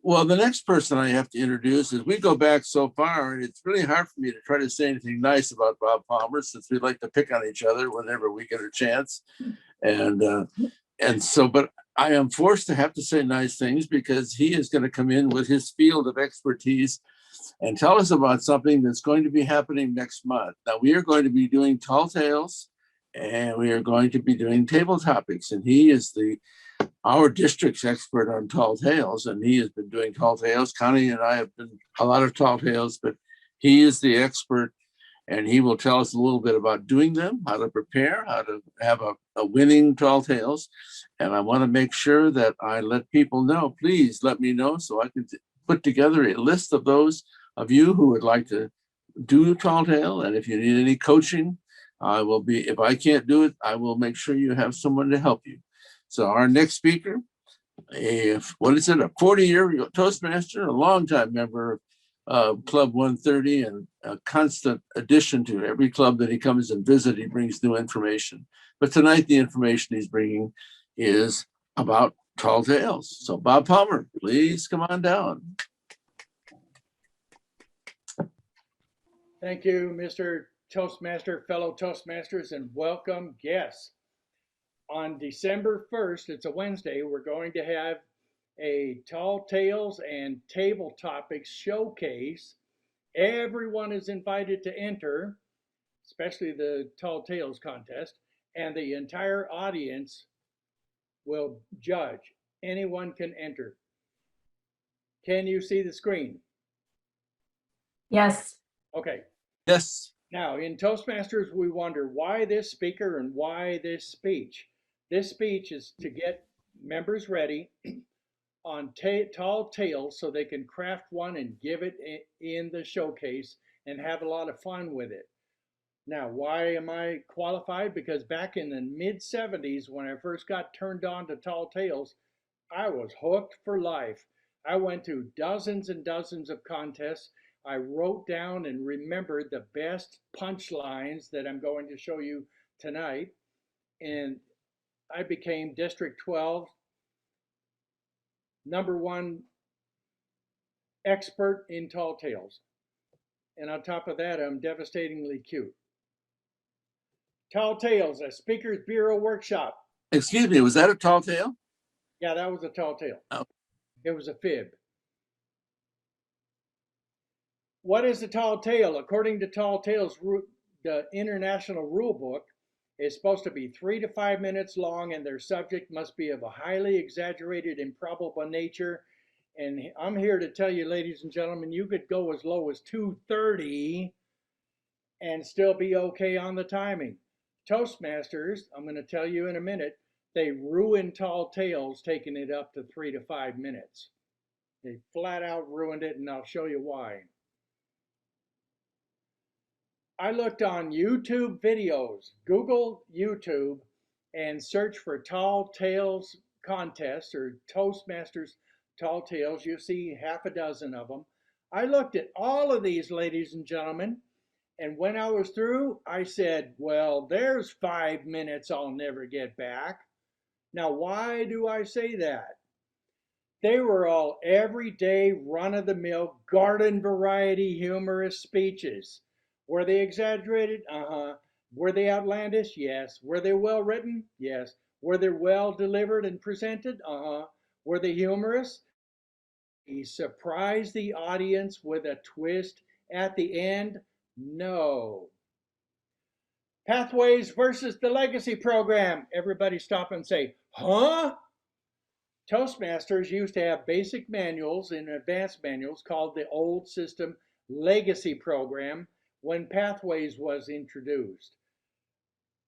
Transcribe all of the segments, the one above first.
Well, the next person I have to introduce is we go back so far, and it's really hard for me to try to say anything nice about Bob Palmer since we like to pick on each other whenever we get a chance. And but I am forced to have to say nice things because he is going to come in with his field of expertise and tell us about something that's going to be happening next month. Now, we are going to be doing tall tales and we are going to be doing table topics. And he is our district's expert on tall tales, and he has been doing tall tales. Connie and I have been a lot of tall tales, but he is the expert, and he will tell us a little bit about doing them, how to prepare, how to have a winning tall tales. And I want to make sure that I let people know. Please let me know so I can put together a list of those of you who would like to do tall tale. And if you need any coaching, I will be, if I can't do it, I will make sure you have someone to help you. So our next speaker, a 40-year Toastmaster, a longtime member of Club 130, and a constant addition to every club that he comes and visit. He brings new information. But tonight, the information he's bringing is about tall tales. So Bob Palmer, please come on down. Thank you, Mr. Toastmaster, fellow Toastmasters, and welcome guests. On December 1st, it's a Wednesday, we're going to have a Tall Tales and Table Topics showcase. Everyone is invited to enter, especially the Tall Tales contest, and the entire audience will judge. Anyone can enter. Can you see the screen? Yes. Okay. Yes. Now, in Toastmasters, we wonder why this speaker and why this speech. This speech is to get members ready on tall tales so they can craft one and give it in the showcase and have a lot of fun with it. Now, why am I qualified? Because back in the mid-70s, when I first got turned on to tall tales, I was hooked for life. I went to dozens and dozens of contests. I wrote down and remembered the best punchlines that I'm going to show you tonight. And I became District 12 #1 expert in tall tales. And on top of that, I'm devastatingly cute. Tall Tales, a Speakers Bureau workshop. Excuse me, was that a tall tale? Yeah, that was a tall tale. Oh. It was a fib. What is a tall tale? According to Tall Tales, the international rule book, is supposed to be 3 to 5 minutes long, and their subject must be of a highly exaggerated, improbable nature. And I'm here to tell you, ladies and gentlemen, you could go as low as 2:30 and still be okay on the timing. Toastmasters, I'm going to tell you in a minute, they ruin tall tales taking it up to 3 to 5 minutes. They flat out ruined it, and I'll show you why. I looked on YouTube videos, Google YouTube, and search for Tall Tales contests or Toastmasters Tall Tales. You see half a dozen of them. I looked at all of these, ladies and gentlemen, and when I was through, I said, well, there's 5 minutes I'll never get back. Now, why do I say that? They were all everyday, run-of-the-mill, garden variety humorous speeches. Were they exaggerated? Were they outlandish? Yes. Were they well written? Yes. Were they well delivered and presented? Were they humorous? He surprised the audience with a twist at the end? No. Pathways versus the Legacy Program. Everybody stop and say, huh? Toastmasters used to have basic manuals and advanced manuals called the old system Legacy Program when Pathways was introduced.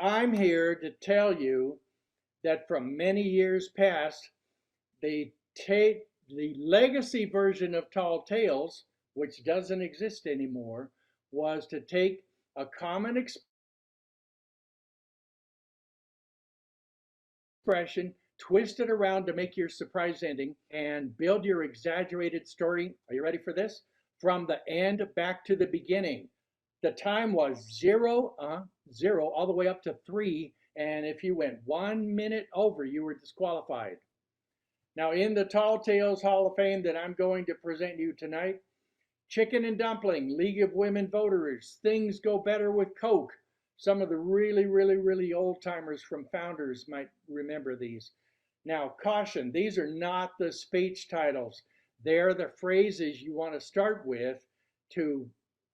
I'm here to tell you that from many years past, the legacy version of Tall Tales, which doesn't exist anymore, was to take a common expression, twist it around to make your surprise ending, and build your exaggerated story. Are you ready for this? From the end back to the beginning. The time was 0, all the way up to 3, and if you went 1 minute over, you were disqualified. Now, in the Tall Tales Hall of Fame that I'm going to present you tonight, Chicken and Dumpling, League of Women Voters, Things Go Better with Coke. Some of the really old timers from Founders might remember these. Now, caution, these are not the speech titles. They're the phrases you want to start with to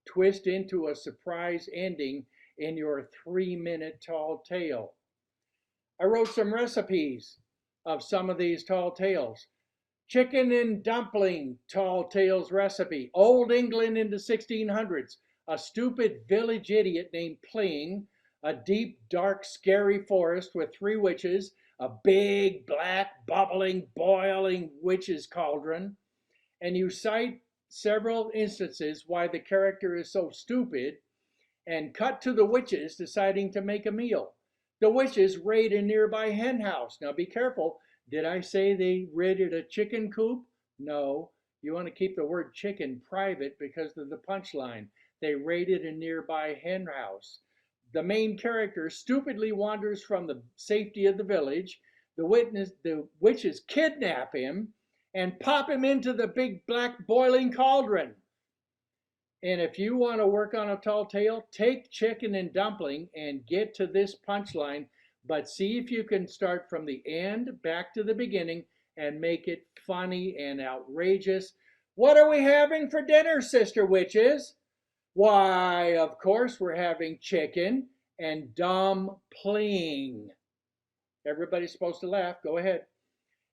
twist into a surprise ending in your 3-minute tall tale. I wrote some recipes of some of these tall tales. Chicken and dumpling tall tales recipe. Old England in the 1600s. A stupid village idiot named Pling. A deep, dark, scary forest with 3 witches. A big, black, bubbling, boiling witch's cauldron. And you cite several instances why the character is so stupid, and cut to the witches deciding to make a meal. The witches raid a nearby hen house. Now be careful. Did I say they raided a chicken coop? No. You want to keep the word chicken private because of the punchline. They raided a nearby hen house. The main character stupidly wanders from the safety of the village. The witches kidnap him and pop him into the big black boiling cauldron. And if you want to work on a tall tale, take Chicken and Dumpling and get to this punchline, but see if you can start from the end back to the beginning and make it funny and outrageous. What are we having for dinner, Sister Witches? Why, of course, we're having chicken and dumpling. Everybody's supposed to laugh. Go ahead.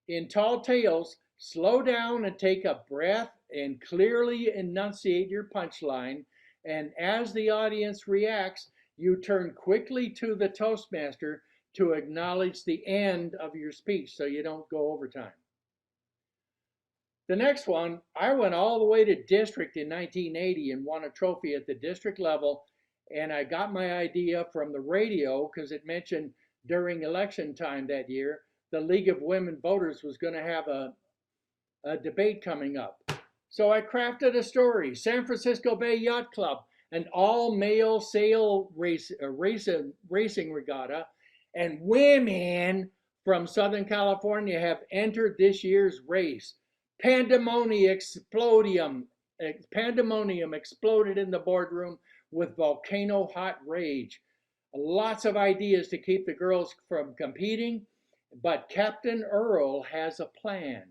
In tall tales, slow down and take a breath and clearly enunciate your punchline. And as the audience reacts, you turn quickly to the Toastmaster to acknowledge the end of your speech so you don't go overtime. The next one, I went all the way to district in 1980 and won a trophy at the district level. And I got my idea from the radio because it mentioned during election time that year, the League of Women Voters was going to have a debate coming up. So I crafted a story. San Francisco Bay Yacht Club, an all-male sail racing regatta, and women from Southern California have entered this year's race. Pandemonium exploded in the boardroom with volcano hot rage. Lots of ideas to keep the girls from competing, but Captain Earl has a plan.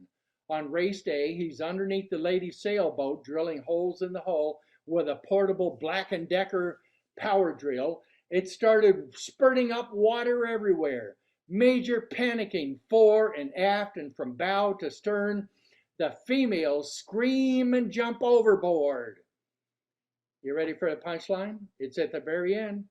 On race day, he's underneath the ladies' sailboat drilling holes in the hull with a portable Black & Decker power drill. It started spurting up water everywhere. Major panicking fore and aft and from bow to stern. The females scream and jump overboard. You ready for the punchline? It's at the very end.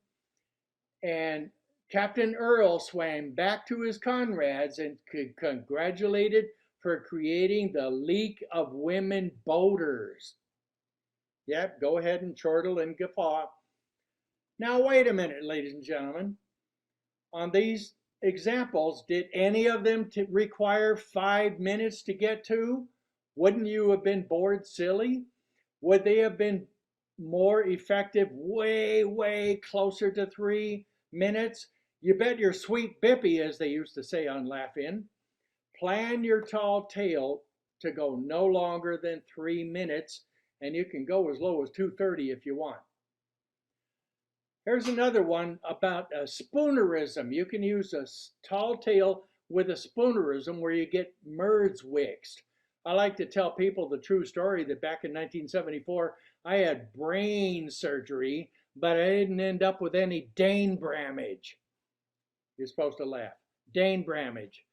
And Captain Earl swam back to his comrades and congratulated for creating the League of Women Boaters. Yep, go ahead and chortle and guffaw. Now wait a minute, ladies and gentlemen. On these examples, did any of them require 5 minutes to get to? Wouldn't you have been bored silly? Would they have been more effective way closer to 3 minutes? You bet your sweet bippy, as they used to say on Laugh In. Plan your tall tale to go no longer than 3 minutes, and you can go as low as 2:30 if you want. Here's another one about a spoonerism. You can use a tall tale with a spoonerism where you get merdswixed. I like to tell people the true story that back in 1974, I had brain surgery, but I didn't end up with any Dane Bramage. You're supposed to laugh. Dane Bramage.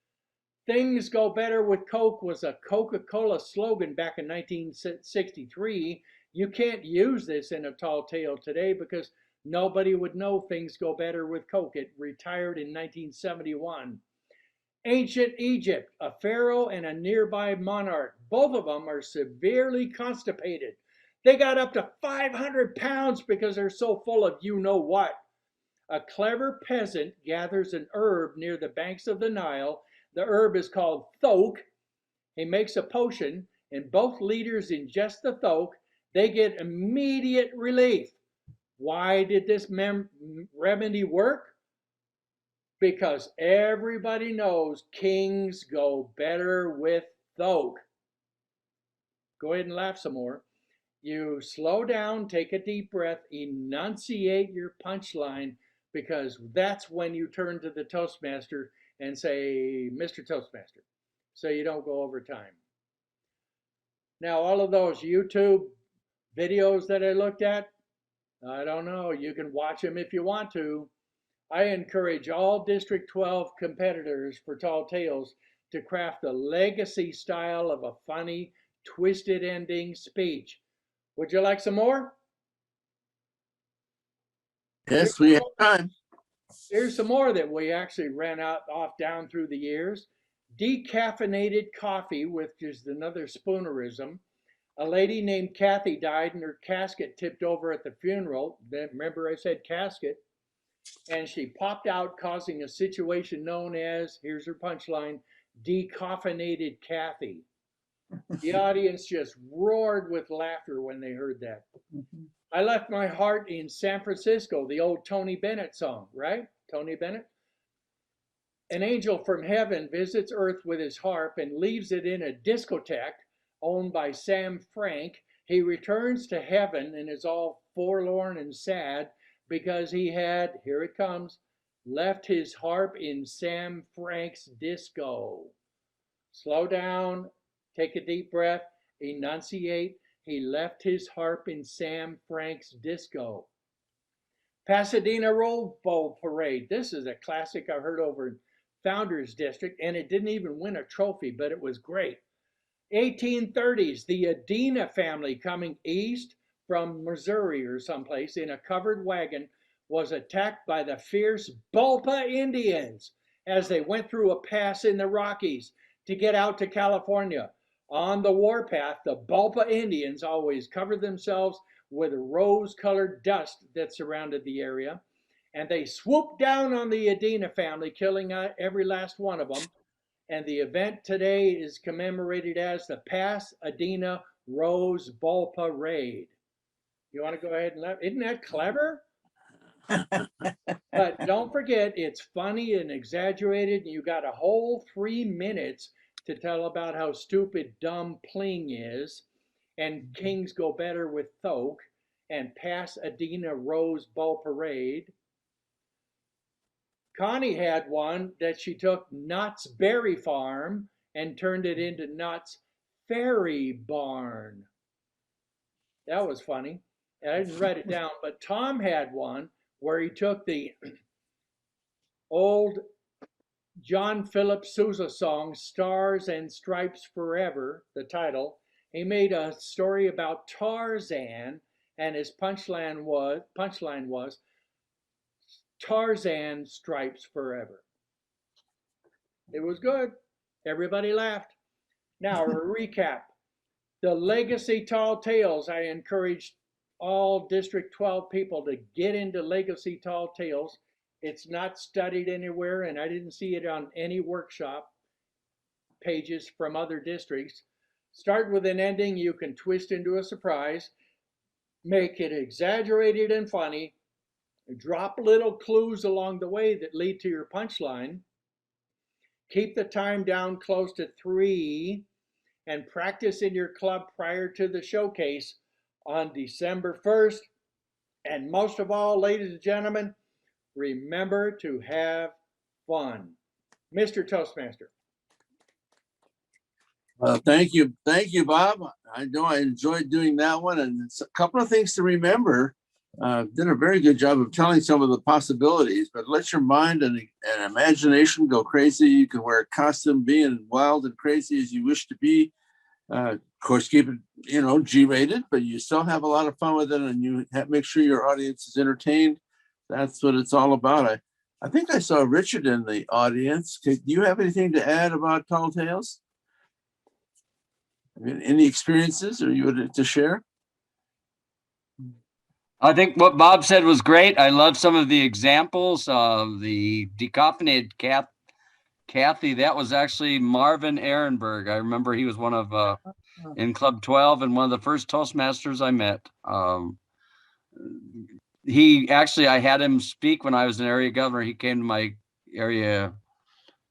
Things Go Better with Coke was a Coca-Cola slogan back in 1963. You can't use this in a tall tale today because nobody would know Things Go Better with Coke. It retired in 1971. Ancient Egypt, a pharaoh and a nearby monarch. Both of them are severely constipated. They got up to 500 pounds because they're so full of you-know-what. A clever peasant gathers an herb near the banks of the Nile. The herb is called thoque. He makes a potion, and both leaders ingest the thoque. They get immediate relief. Why did this remedy work? because everybody knows kings go better with thogue. Go ahead and laugh some more. You slow down, take a deep breath, enunciate your punchline, because that's when you turn to the Toastmaster and say, Mr. Toastmaster, so you don't go over time. Now, all of those YouTube videos that I looked at, I don't know. You can watch them if you want to. I encourage all District 12 competitors for Tall Tales to craft a legacy style of a funny, twisted ending speech. Would you like some more? Yes, we have time. Here's some more that we actually ran out off down through the years. Decaffeinated coffee, which is another spoonerism. A lady named Kathy died and her casket tipped over at the funeral. Remember I said casket? And she popped out, causing a situation known as, here's her punchline, decaffeinated Kathy. The audience just roared with laughter when they heard that. I left my heart in San Francisco, the old Tony Bennett song, right? Tony Bennett. An angel from heaven visits earth with his harp and leaves it in a discotheque owned by Sam Frank. He returns to heaven and is all forlorn and sad because he had, here it comes, left his harp in Sam Frank's disco. Slow down, take a deep breath, enunciate. He left his harp in Sam Frank's disco. Pasadena Rose Bowl Parade. This is a classic I heard over in Founders District, and it didn't even win a trophy, but it was great. 1830s, the Adena family coming east from Missouri or someplace in a covered wagon was attacked by the fierce Bulpa Indians as they went through a pass in the Rockies to get out to California. On the warpath, the Bulpa Indians always covered themselves with rose-colored dust that surrounded the area, and they swooped down on the Adena family, killing every last one of them. And the event today is commemorated as the Pasadena Rose Bowl Parade. You want to go ahead and laugh? Isn't that clever? But don't forget, it's funny and exaggerated, and you got a whole 3 minutes to tell about how stupid dumb Pling is, and kings go better with thogue, and Pasadena Rose Bowl Parade. Connie had one that she took Knott's Berry Farm and turned it into Knott's Fairy Barn. That was funny. And I didn't write it down, but Tom had one where he took the old John Philip Sousa song, Stars and Stripes Forever, the title. He made a story about Tarzan, and his punchline was Tarzan Stripes Forever. It was good. Everybody laughed. Now, a recap. The Legacy Tall Tales, I encouraged all District 12 people to get into Legacy Tall Tales. It's not studied anywhere, and I didn't see it on any workshop pages from other districts. Start with an ending you can twist into a surprise. Make it exaggerated and funny. Drop little clues along the way that lead to your punchline. Keep the time down close to 3 and practice in your club prior to the showcase on December 1st. And most of all, ladies and gentlemen, remember to have fun. Mr. Toastmaster. Thank you, Bob. I know I enjoyed doing that one, and it's a couple of things to remember. Did a very good job of telling some of the possibilities, but let your mind and imagination go crazy. You can wear a costume, being wild and crazy as you wish to be. Of course, keep it, G-rated, but you still have a lot of fun with it, and you make sure your audience is entertained. That's what it's all about. I think I saw Richard in the audience. Do you have anything to add about Tall Tales? I mean, any experiences, or you would to share? I think what Bob said was great. I love some of the examples of the decaffeinated Kathy. That was actually Marvin Ehrenberg. I remember he was one of in Club 12 and one of the first Toastmasters I met. I had him speak when I was an area governor. He came to my area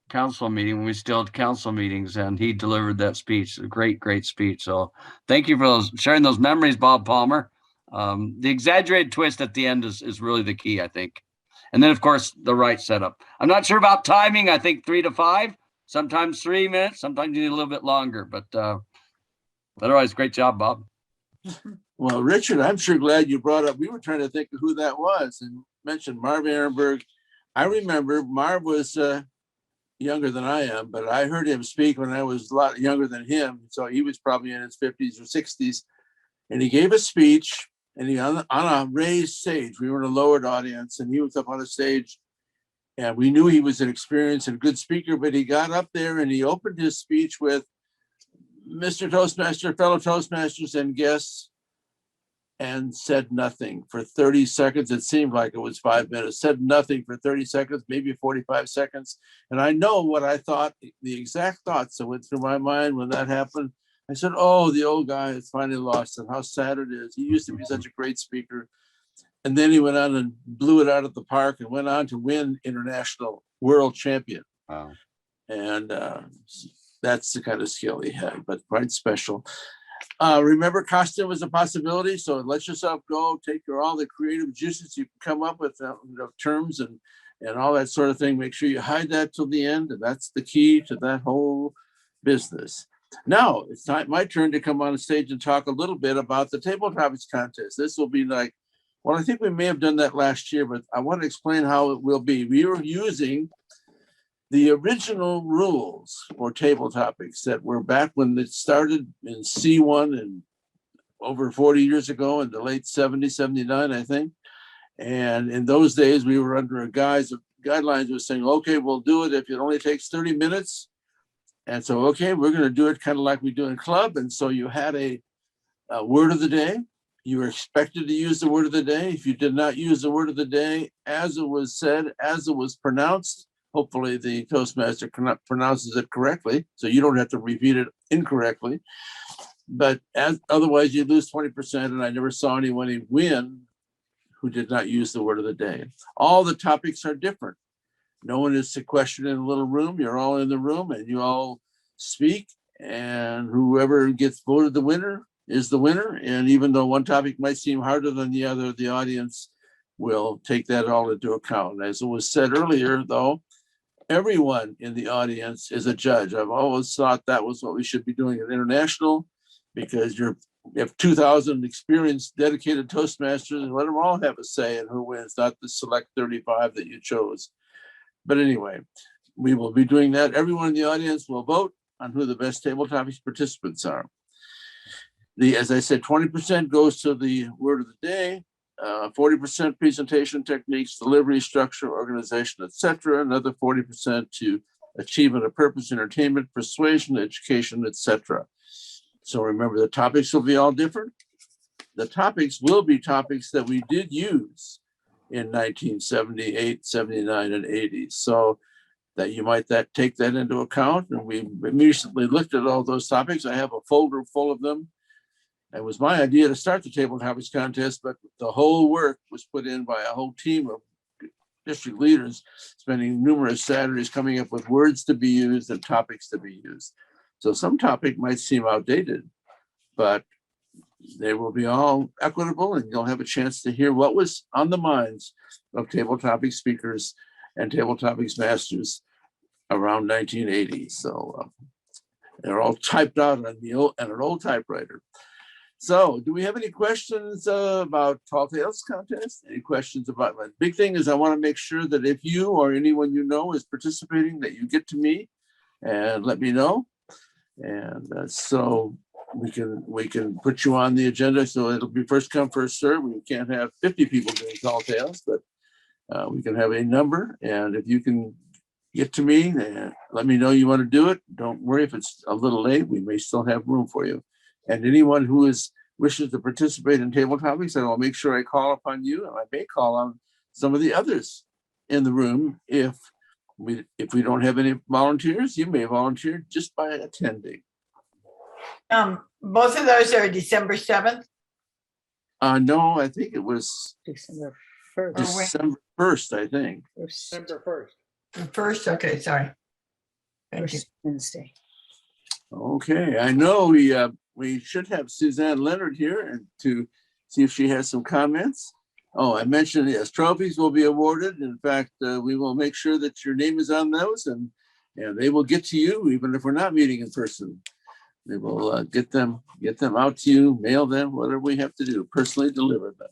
council meeting when we still had council meetings, and he delivered that speech. A great speech. So thank you for sharing those memories, Bob Palmer. The exaggerated twist at the end is really the key, I think. And then, of course, the right setup. I'm not sure about timing. I think 3 to 5, sometimes 3 minutes, sometimes you need a little bit longer. But otherwise, great job, Bob. Well, Richard, I'm sure glad you brought up. We were trying to think of who that was and mentioned Marv Ehrenberg. I remember Marv was younger than I am, but I heard him speak when I was a lot younger than him. So he was probably in his 50s or 60s. And he gave a speech, and he on a raised stage. We were in a lowered audience, and he was up on a stage. And we knew he was an experienced and good speaker, but he got up there and he opened his speech with Mr. Toastmaster, fellow Toastmasters and guests, and said nothing for 30 seconds. It seemed like it was 5 minutes, said nothing for 30 seconds, maybe 45 seconds. And I know what I thought, the exact thoughts that went through my mind when that happened. I said, oh, the old guy has finally lost it. How sad it is. He used to be such a great speaker. And then he went on and blew it out of the park and went on to win international world champion. Wow. And that's the kind of skill he had, but quite special. Remember, costume was a possibility. So let yourself go, take all the creative juices you can come up with, terms and all that sort of thing. Make sure you hide that till the end. And that's the key to that whole business. Now it's my turn to come on stage and talk a little bit about the table topics contest. This will be like, well, I think we may have done that last year, but I want to explain how it will be. We were using the original rules for table topics that were back when it started in C1 and over 40 years ago in the late 70s, 79, I think. And in those days, we were under a guidelines was saying, okay, we'll do it if it only takes 30 minutes. And so, okay, we're going to do it kind of like we do in club. And so you had a word of the day. You were expected to use the word of the day. If you did not use the word of the day, as it was said, as it was pronounced, hopefully the Toastmaster pronounces it correctly, so you don't have to repeat it incorrectly. But otherwise, you lose 20%, and I never saw anyone win who did not use the word of the day. All the topics are different. No one is sequestered in a little room. You're all in the room, and you all speak, and whoever gets voted the winner is the winner. And even though one topic might seem harder than the other, the audience will take that all into account. As it was said earlier, though, everyone in the audience is a judge. I've always thought that was what we should be doing at International, because you have 2,000 experienced, dedicated Toastmasters, and let them all have a say in who wins, not the select 35 that you chose. But anyway, we will be doing that. Everyone in the audience will vote on who the best table topics participants are. As I said, 20% goes to the word of the day, 40% presentation techniques, delivery, structure, organization, etc. Another 40% to achievement of purpose, entertainment, persuasion, education, etc. So remember, the topics will be all different. The topics will be topics that we did use in 1978, 79, and 80. So that you might take that into account. And we recently looked at all those topics. I have a folder full of them. It was my idea to start the table topics contest, but the whole work was put in by a whole team of district leaders, spending numerous Saturdays coming up with words to be used and topics to be used. So some topic might seem outdated, but they will be all equitable, and you'll have a chance to hear what was on the minds of table topic speakers and table topics masters around 1980. So they're all typed out on an old typewriter. So do we have any questions about Tall Tales contest? Any questions about my big thing is I want to make sure that if you or anyone you know is participating, that you get to me and let me know. And so we can put you on the agenda. So it'll be first come, first serve. We can't have 50 people doing Tall Tales, but we can have a number. And if you can get to me and let me know you want to do it, don't worry if it's a little late, we may still have room for you. And anyone who wishes to participate in table topics, I will make sure I call upon you, and I may call on some of the others in the room. If we don't have any volunteers, you may volunteer just by attending. Both of those are December 7th. No, I think it was December 1st. December 1st, I think. December 1st. The first, okay, sorry. Thank you. First Wednesday. Okay, I know we should have Suzanne Leonard here and to see if she has some comments. Oh, I mentioned, yes, trophies will be awarded. In fact, we will make sure that your name is on those and they will get to you even if we're not meeting in person. They will get them out to you, mail them, whatever we have to do, personally deliver them.